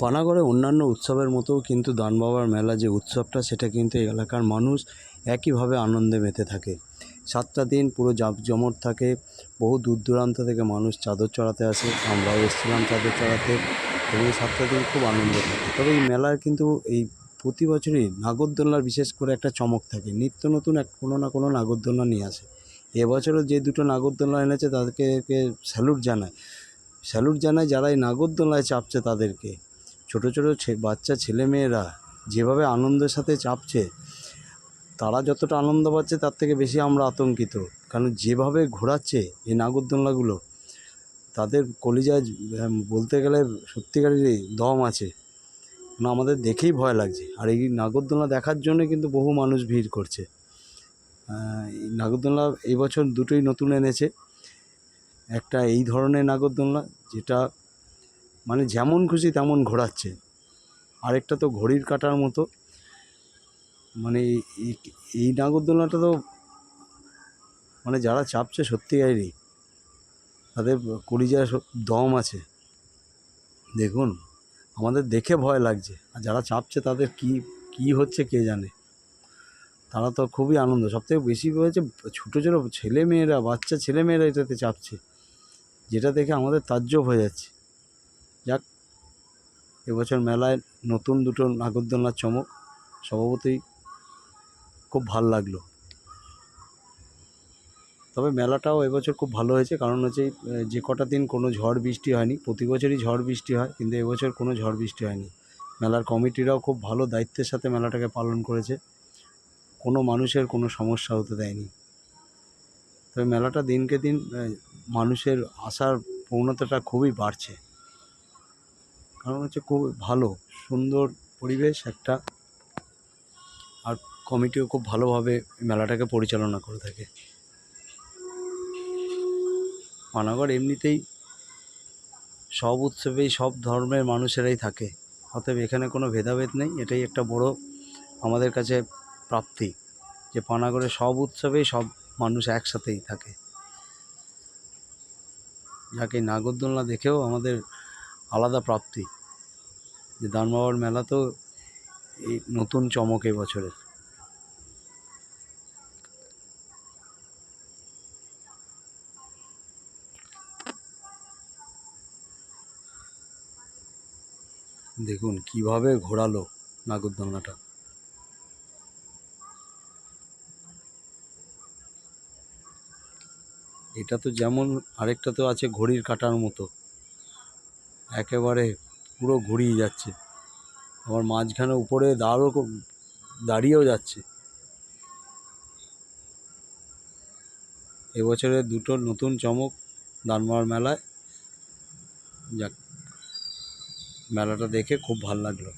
পানাগড়ে অন্যান্য উৎসবের মতো কিন্তু দানবাবার মেলা যে উৎসবটা সেটা কিন্তু এই এলাকার মানুষ একইভাবে আনন্দে মেতে থাকে। 7টা দিন পুরো জাঁকজমট থাকে। বহু দূর দূরান্ত থেকে মানুষ চাদর চড়াতে আসে, আমরাও এসেছিলাম চাদর চড়াতে এবং এই 7টা দিন খুব আনন্দ থাকে। তবে এই মেলার কিন্তু এই প্রতি বছরই নাগরদোলনার বিশেষ করে একটা চমক থাকে। নিত্য নতুন কোনো না কোনো নাগরদোলনা নিয়ে আসে। এবছরও যে দুটো নাগরদোলনা এনেছে তাদেরকে স্যালুট জানায় যারা এই নাগরদোলনায় চাপছে তাদেরকে। ছোটো ছোটো বাচ্চা ছেলেমেয়েরা যেভাবে আনন্দের সাথে চাপছে, তারা যতটা আনন্দ পাচ্ছে তার থেকে বেশি আমরা আতঙ্কিত। কারণ যেভাবে ঘোরাচ্ছে এই নাগরদোলনাগুলো, তাদের কলিজায় বলতে গেলে সত্যিকারেরই দম আছে। আমাদের দেখেই ভয় লাগছে। আর এই নাগরদোলনা দেখার জন্য কিন্তু বহু মানুষ ভিড় করছে। এই নাগরদোলনা এই বছর দুটোই নতুন এনেছে। একটা এই ধরনের নাগরদোলনা যেটা মানে যেমন খুশি তেমন ঘোরাচ্ছে, আরেকটা তো ঘড়ির কাঁটার মতো। মানে এই নাগরদোলনাটা তো মানে যারা চাপছে সত্যিকারেরই তাদের কলিজায় দম আছে। দেখুন, আমাদের দেখে ভয় লাগছে, আর যারা চাপছে তাদের কি হচ্ছে কে জানে। তারা তো খুবই আনন্দ। সবথেকে বেশি হয়েছে ছোটো ছোটো ছেলেমেয়েরা, বাচ্চা ছেলেমেয়েরা এটাতে চাপছে, যেটা দেখে আমাদের তাজ্জব হয়ে যাচ্ছে। যাক, এবছর মেলায় নতুন দুটো নাগরদোলনার চমক স্বভাবতই খুব ভাল লাগলো। তবে মেলাটাও এবছর খুব ভালো হয়েছে, কারণ হচ্ছে যে কটা দিন কোনো ঝড় বৃষ্টি হয়নি। প্রতি বছরই ঝড় বৃষ্টি হয়, কিন্তু এবছর কোনো ঝড় বৃষ্টি হয়নি। মেলার কমিটিরাও খুব ভালো দায়িত্বের সাথে মেলাটাকে পালন করেছে, কোনো মানুষের কোনো সমস্যা হতে দেয়নি। তবে মেলাটা দিনকে দিন মানুষের আসার প্রবণতাটা খুবই বাড়ছে, কারণ হচ্ছে খুব ভালো সুন্দর পরিবেশ একটা, আর কমিটিও খুব ভালোভাবে মেলাটাকে পরিচালনা করে থাকে। পানাগড় এমনিতেই সব উৎসবেই সব ধর্মের মানুষেরাই থাকে, অতএব এখানে কোনো ভেদাভেদ নেই। এটাই একটা বড় আমাদের কাছে প্রাপ্তি যে পানাগড়ে সব উৎসবেই সব মানুষ একসাথেই থাকে। যাকে নাগরদোলনা দেখেও আমাদের আলাদা প্রাপ্তি যে দানবাবার মেলা তো এই নতুন চমক এবছরের। দেখুন কিভাবে ঘোরালো নাগরদোলনাটা। এটা তো যেমন, আরেকটা তো আছে ঘড়ির কাঁটার মতো, একেবারে পুরো ঘুরিয়ে যাচ্ছে, আবার মাঝখানে উপরে দাঁড়িয়েও যাচ্ছে। এবছরের দুটো নতুন চমক দানবাবার মেলায়। যাক, মেলাটা দেখে খুব ভালো লাগলো।